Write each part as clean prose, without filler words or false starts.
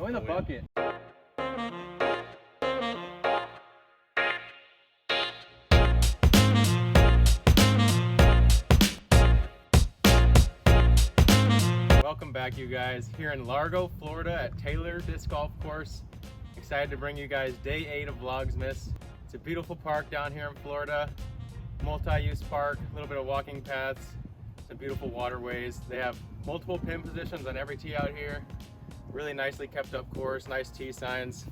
Go in the bucket. Welcome back, you guys, here in Largo, Florida at Taylor Disc Golf Course. Excited to bring you guys day 8 of Vlogmas. It's a beautiful park down here in Florida. Multi-use park, a little bit of walking paths, some beautiful waterways. They have multiple pin positions on every tee out here. Really nicely kept up course, nice tee signs.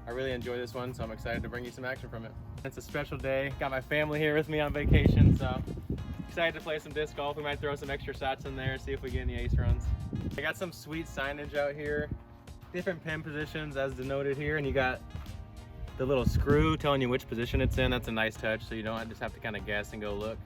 I really enjoy this one, so I'm excited to bring you some action from it. It's a special day. Got my family here with me on vacation, so excited to play some disc golf. We might throw some extra shots in there, see if we get any ace runs. I got some sweet signage out here. Different pin positions as denoted here, and you got the little screw telling you which position it's in. That's a nice touch, so you don't just have to kind of guess and go look.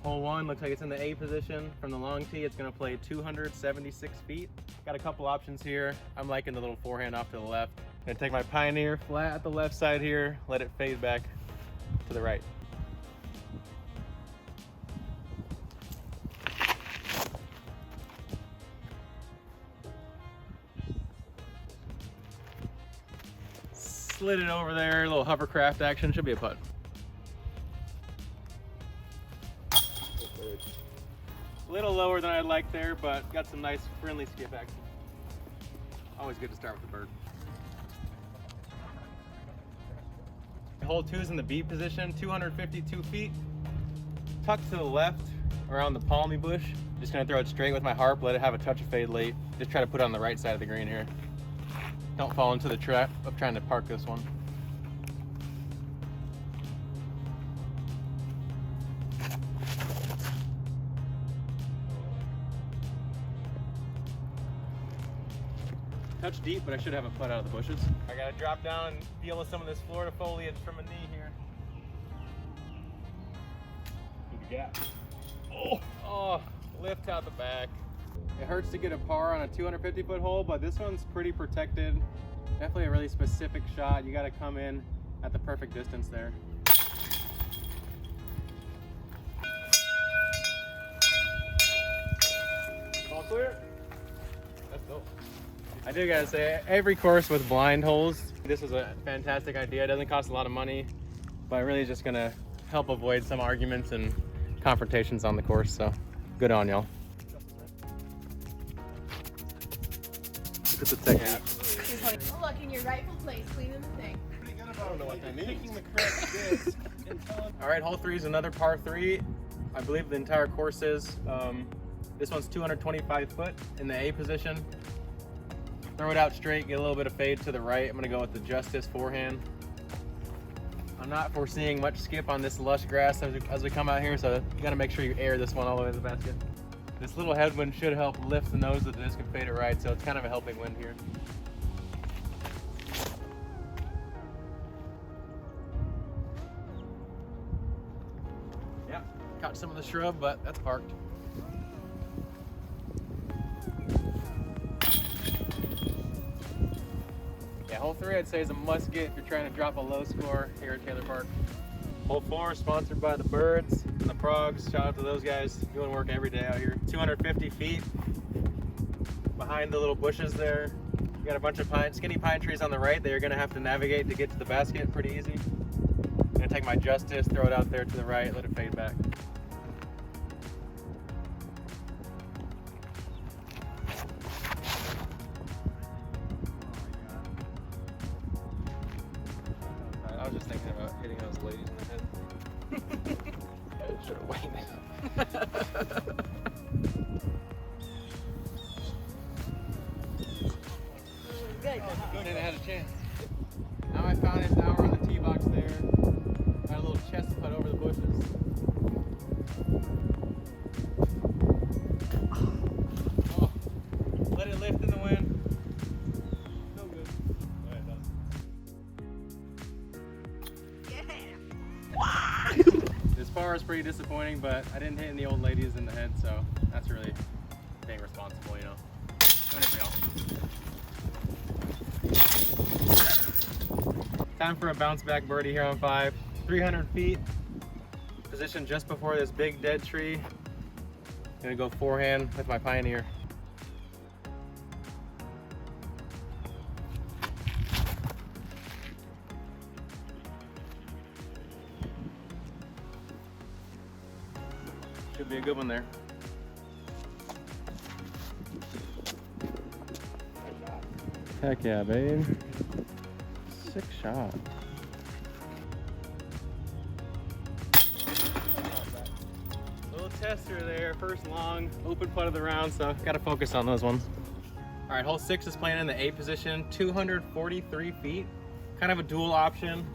Hole 1 looks like it's in the A position. From the long tee, it's going to play 276 feet. Got a couple options here. I'm liking the little forehand off to the left. Gonna take my Pioneer flat at the left side here, let it fade back to the right. Slid it over there, a little hovercraft action, should be a putt. A little lower than I'd like there, but got some nice friendly skip action. Always good to start with the bird. Hole 2 is in the B position, 252 feet. Tucked to the left around the palmy bush. Just gonna throw it straight with my harp, let it have a touch of fade late. Just try to put it on the right side of the green here. Don't fall into the trap of trying to park this one. Touch deep, but I should have a putt out of the bushes. I gotta drop down and deal with some of this Florida foliage from a knee here. Good gap. Oh, lift out the back. It hurts to get a par on a 250-foot hole, but this one's pretty protected. Definitely a really specific shot. You gotta come in at the perfect distance there. All clear? Let's go. I do gotta say, every course with blind holes, this is a fantastic idea. It doesn't cost a lot of money, but really is just gonna help avoid some arguments and confrontations on the course, so good on y'all. Look at the technique. Look in your rightful place, cleaning the thing. I don't know what that means. Picking the correct disc. All right, hole 3 is another par 3. I believe the entire course is. This one's 225 foot in the A position. Throw it out straight, get a little bit of fade to the right. I'm gonna go with the Justice forehand. I'm not foreseeing much skip on this lush grass as we come out here, so you gotta make sure you air this one all the way to the basket. This little headwind should help lift the nose of the disc and fade it right, so it's kind of a helping wind here. Yeah, caught some of the shrub, but that's parked. Yeah, hole 3 I'd say is a must get if you're trying to drop a low score here at Taylor Park. Hole 4 sponsored by the Birds and the Progs. Shout out to those guys doing work every day out here. 250 feet behind the little bushes there. You got a bunch of skinny pine trees on the right that you're gonna have to navigate to get to the basket pretty easy. I'm gonna take my Justice, throw it out there to the right, let it fade back. I was just thinking about hitting those ladies in the head. I should have waited. Good, and I had a chance. Now I found his hour on the tee box there. Got a little chest putt over the bushes. Oh, let it lift in the wind. So good. Yeah, it does. This par is pretty disappointing, but I didn't hit any old ladies in the head, so that's really being responsible, you know. Doing it for y'all. Time for a bounce back birdie here on 5. 300 feet. Positioned just before this big dead tree. Gonna go forehand with my Pioneer. be a good one there. Heck yeah, babe. Sick shot. Little tester there, first long, open putt of the round, so gotta focus on those ones. All right, hole 6 is playing in the A position, 243 feet. Kind of a dual option.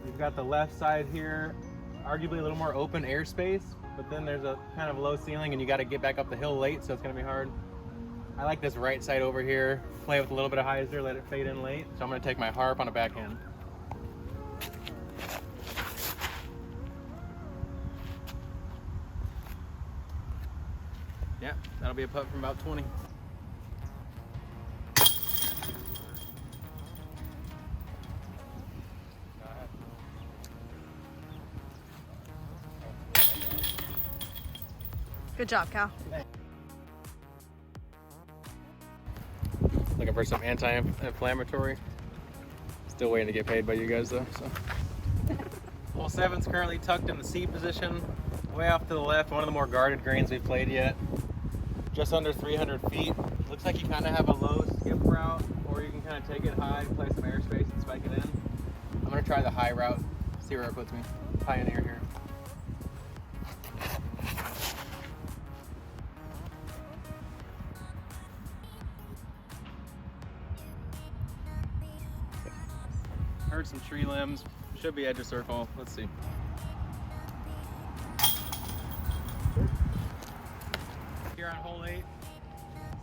You've got the left side here, arguably a little more open airspace, but then there's a kind of low ceiling and you gotta get back up the hill late, so it's gonna be hard. I like this right side over here, play with a little bit of hyzer, let it fade in late. So I'm gonna take my harp on a backhand. Yeah, that'll be a putt from about 20. Good job, Cal. Looking for some anti-inflammatory. Still waiting to get paid by you guys though. So. Hole 7's currently tucked in the C position, way off to the left, one of the more guarded greens we've played yet. Just under 300 feet. Looks like you kind of have a low skip route, or you can kind of take it high, play some airspace and spike it in. I'm gonna try the high route, see where it puts me. Pioneer here. Heard some tree limbs, should be edge of circle. Let's see. Here on hole 8,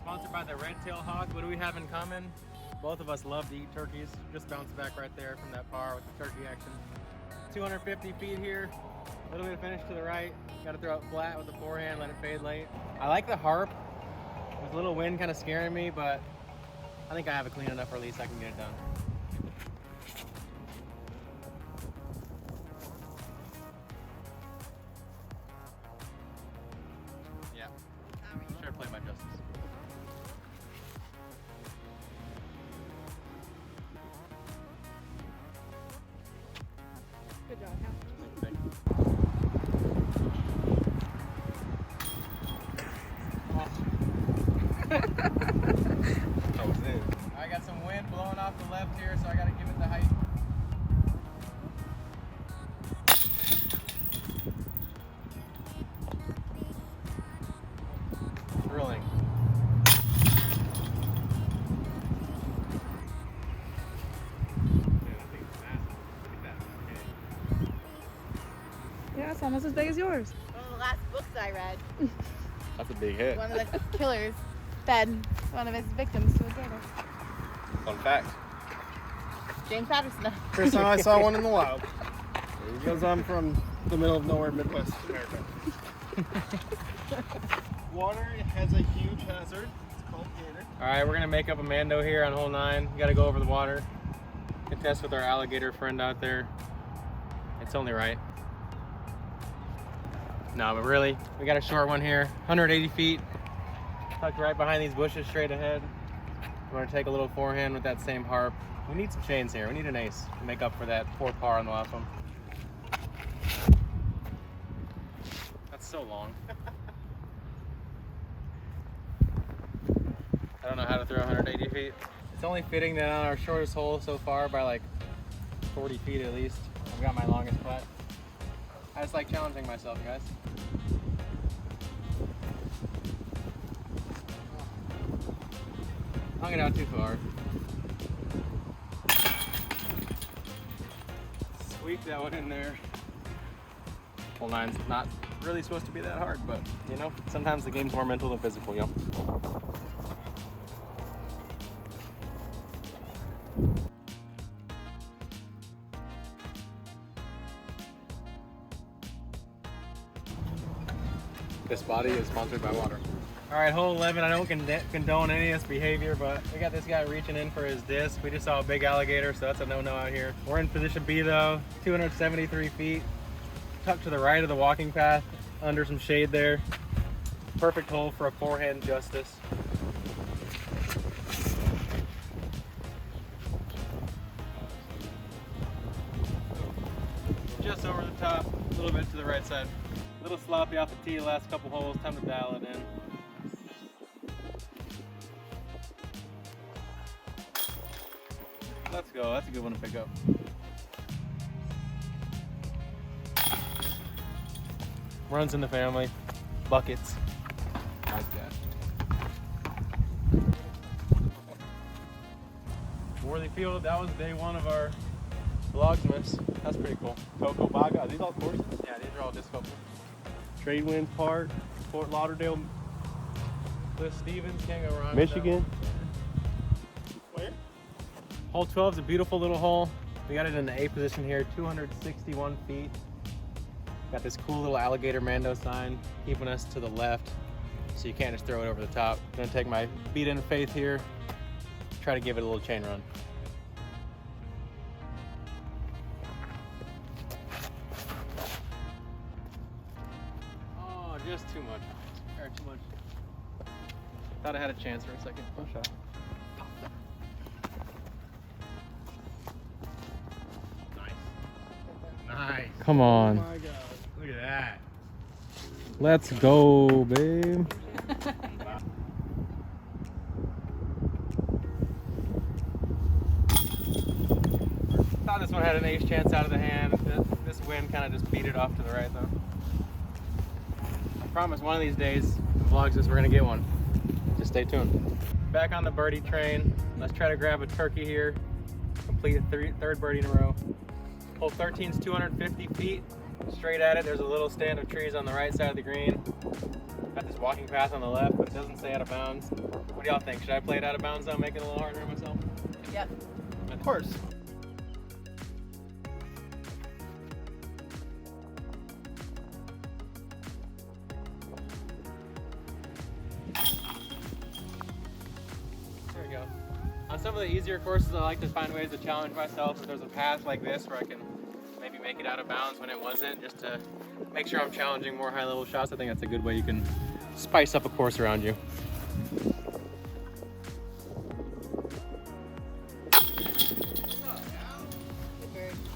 sponsored by the Red Tail Hawk. What do we have in common? Both of us love to eat turkeys. Just bounced back right there from that par with the turkey action. 250 feet here, a little bit of finish to the right. Got to throw it flat with the forehand, let it fade late. I like the harp. There's a little wind kind of scaring me, but I think I have a clean enough release I can get it done. Play my justice. Good job, Cal. I got some wind blowing off the left here, so I got to give it the height. Drilling. Yeah, it's almost as big as yours. One of the last books I read, That's a big hit. one of the killers fed one of his victims to a gator. Fun fact. James Patterson. First time I saw one in the wild. Because I'm from the middle of nowhere, Midwest America. Water has a huge hazard. It's called gator. All right, we're gonna make up a mando here on hole 9. We gotta go over the water. Contest with our alligator friend out there. It's only right. No, but really, we got a short one here. 180 feet. Tucked right behind these bushes straight ahead. We're gonna take a little forehand with that same harp. We need some chains here. We need an ace to make up for that poor par on the last one. That's so long. I don't know how to throw 180 feet. It's only fitting that on our shortest hole so far by like 40 feet at least. I've got my longest putt. I just like challenging myself, guys. Hung it out too far. Sweep that one in there. Hole 9's not really supposed to be that hard, but you know, sometimes the game's more mental than physical, yo. This body is sponsored by water. All right, hole 11, I don't condone any of this behavior, but we got this guy reaching in for his disc. We just saw a big alligator, so that's a no-no out here. We're in position B though, 273 feet, tucked to the right of the walking path, under some shade there. Perfect hole for a forehand justice. Just over the top, a little bit to the right side. little sloppy off the tee last couple holes, time to dial it in. Let's go, that's a good one to pick up. Runs in the family, buckets. Like that. Worthy Field, that was day one of our Vlogmas. That's pretty cool. Coco Baga, are these all courses? Yeah, these are all disc golf. Trade Winds Park, Fort Lauderdale, Cliff Stevens, can't go wrong with Michigan. that. Hole 12 is a beautiful little hole. We got it in the A position here, 261 feet. Got this cool little alligator Mando sign keeping us to the left, so you can't just throw it over the top. I'm gonna take my beat in faith here, try to give it a little chain run. Oh, just too much. Or too much. Thought I had a chance for a second. No shot. Nice. Come on. Oh my God. Look at that. Let's go, babe. Thought this one had an ace chance out of the hand. This wind kind of just beat it off to the right though. I promise one of these days, the Vlogmas, we're gonna get one. Just stay tuned. Back on the birdie train. Let's try to grab a turkey here. Complete a third birdie in a row. Hole 13 is 250 feet. Straight at it, there's a little stand of trees on the right side of the green. Got this walking path on the left, but it doesn't say out of bounds. What do y'all think? Should I play it out of bounds though, make it a little harder on myself? Yep. Of course. There we go. On some of the easier courses, I like to find ways to challenge myself. If there's a path like this where I can maybe make it out of bounds when it wasn't, just to make sure I'm challenging more high-level shots. I think that's a good way you can spice up a course around you.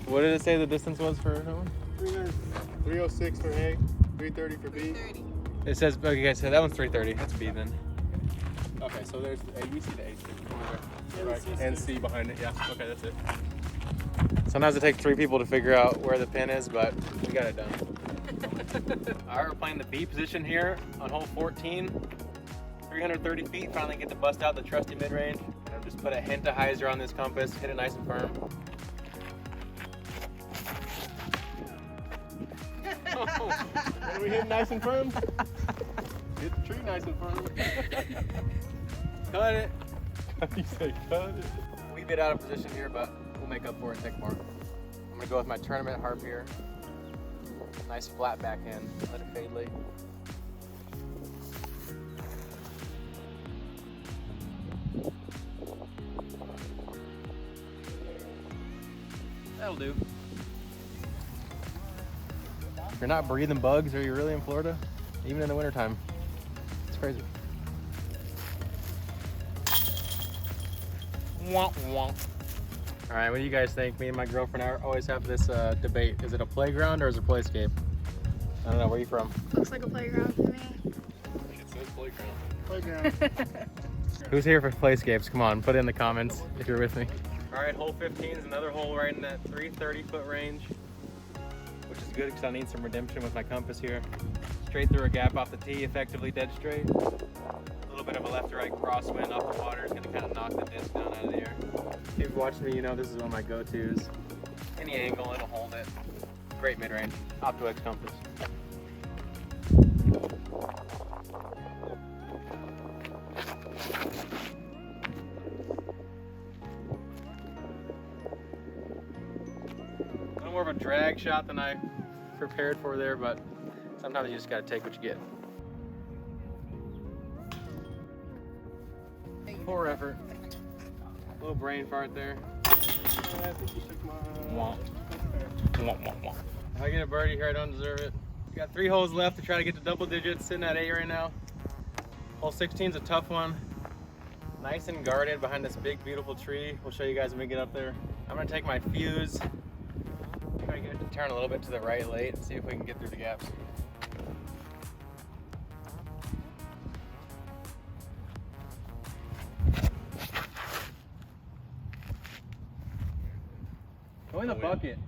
What did it say the distance was for someone? 306 for A, 330 for B. It says, okay guys, so that one's 330. That's B then. Okay, so there's the A. You see the A over there. And C behind it, yeah. Okay, that's it. Sometimes it takes 3 people to figure out where the pin is, but we got it done. Alright, we're playing the B position here on hole 14. 330 feet, finally get to bust out the trusty mid-range. And I'll just put a hint of hyzer on this compass, hit it nice and firm. What do we hit nice and firm? Hit the tree nice and firm. Cut it. You say cut it. We bit out of position here, but we'll make up for it and take more. I'm gonna go with my tournament harp here. Nice flat backhand, let it fade late. That'll do. You're not breathing bugs, are you really in Florida? Even in the wintertime. It's crazy. Womp womp. All right, what do you guys think? Me and my girlfriend always have this debate. Is it a playground or is it a playscape? I don't know, where are you from? Looks like a playground to me. It says playground. Playground. Who's here for playscapes? Come on, put it in the comments if you're with me. All right, hole 15 is another hole right in that 330-foot range, which is good because I need some redemption with my compass here. Straight through a gap off the tee, effectively dead straight. A little bit of a left to right crosswind off the water is going to kind of knock the disc down out of the air. If you've watched me, you know this is one of my go-tos. Any angle, it'll hold it. Great mid-range, Opto-X compass. A little more of a drag shot than I prepared for there, but sometimes you just got to take what you get. Poor effort. A little brain fart there. I think you took mine. Womp. Womp, womp, womp. If I get a birdie here, I don't deserve it. We got 3 holes left to try to get to double digits, sitting at 8 right now. Hole 16 is a tough one. Nice and guarded behind this big, beautiful tree. We'll show you guys when we get up there. I'm gonna take my fuse. Try to get it to turn a little bit to the right late and see if we can get through the gaps. Go in the bucket.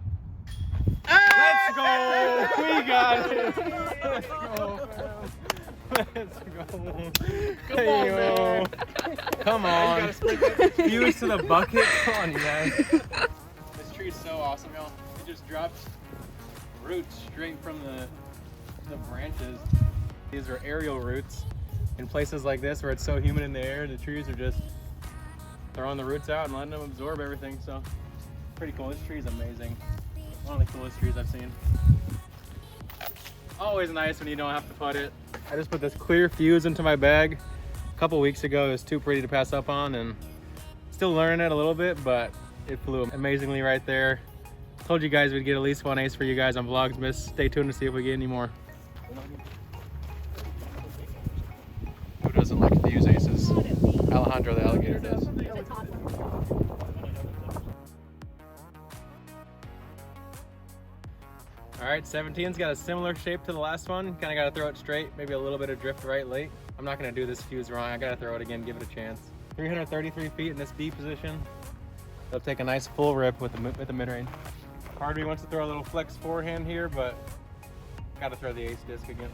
Let's go! We got it! Let's go! Let's go! Come on, man! Come on! Fuse to the bucket? Come on, you guys! This tree is so awesome, y'all. It just drops roots straight from the branches. These are aerial roots. In places like this where it's so humid in the air, the trees are just throwing the roots out and letting them absorb everything. So pretty cool. This tree is amazing. One of the coolest trees I've seen. Always nice when you don't have to put it. I just put this clear fuse into my bag a couple weeks ago. It was too pretty to pass up on, and still learning it a little bit, but it flew amazingly right there. Told you guys we'd get at least one ace for you guys on Vlogmas. Stay tuned to see if we get any more. Who doesn't like to use aces? Alejandro the alligator does. All right, 17's got a similar shape to the last one. Kind of got to throw it straight, maybe a little bit of drift right late. I'm not going to do this fuse wrong. I got to throw it again, give it a chance. 333 feet in this B position. It'll take a nice full rip with the mid-range. Part of me wants to throw a little flex forehand here, but got to throw the ace disc again.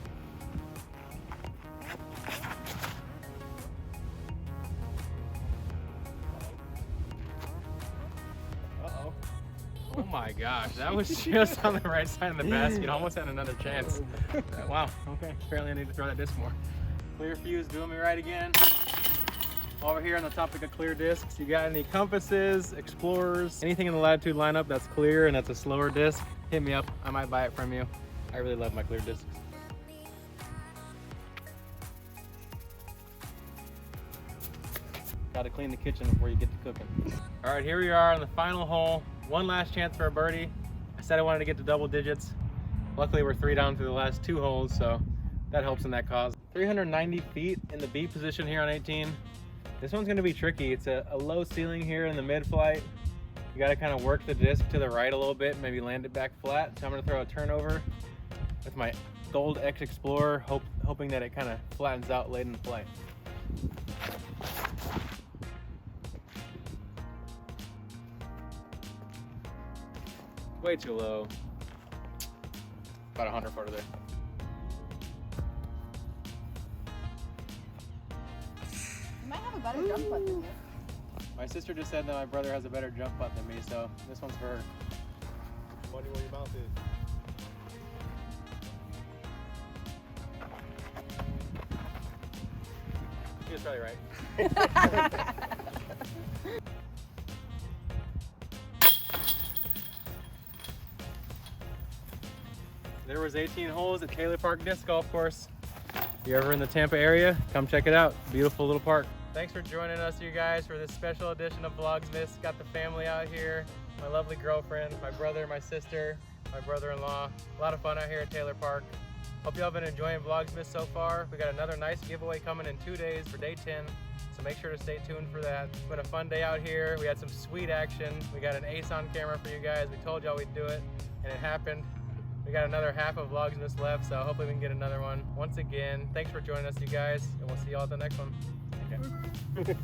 Uh-oh. Oh my gosh, that was just on the right side of the basket. Almost had another chance. Wow, okay. Apparently I need to throw that disc more. Clear fuse doing me right again. Over here on the topic of clear discs, you got any compasses, explorers, anything in the Latitude lineup that's clear and that's a slower disc, hit me up. I might buy it from you. I really love my clear discs. Gotta clean the kitchen before you get to cooking. All right, here we are on the final hole. One last chance for a birdie. I said I wanted to get to double digits. Luckily, we're 3 down through the last 2 holes, so that helps in that cause. 390 feet in the B position here on 18. This one's gonna be tricky. It's a low ceiling here in the mid-flight. You gotta kind of work the disc to the right a little bit, maybe land it back flat. So I'm gonna throw a turnover with my Gold X Explorer, hoping that it kind of flattens out late in the play. Way too low. About 100 footer there. You might have a better jump putt than you. My sister just said that my brother has a better jump putt than me, so this one's for her. Wonder where your mouth is. She was probably right. There was 18 holes at Taylor Park Disc Golf Course. If you're ever in the Tampa area, come check it out. Beautiful little park. Thanks for joining us, you guys, for this special edition of Vlogmas. Got the family out here, my lovely girlfriend, my brother, my sister, my brother-in-law. A lot of fun out here at Taylor Park. Hope y'all been enjoying Vlogmas so far. We got another nice giveaway coming in 2 days for day 10. So make sure to stay tuned for that. It's been a fun day out here. We had some sweet action. We got an ace on camera for you guys. We told y'all we'd do it, and it happened. We got another half of Vlogmas left, so hopefully we can get another one. Once again, thanks for joining us, you guys, and we'll see y'all at the next one. Okay.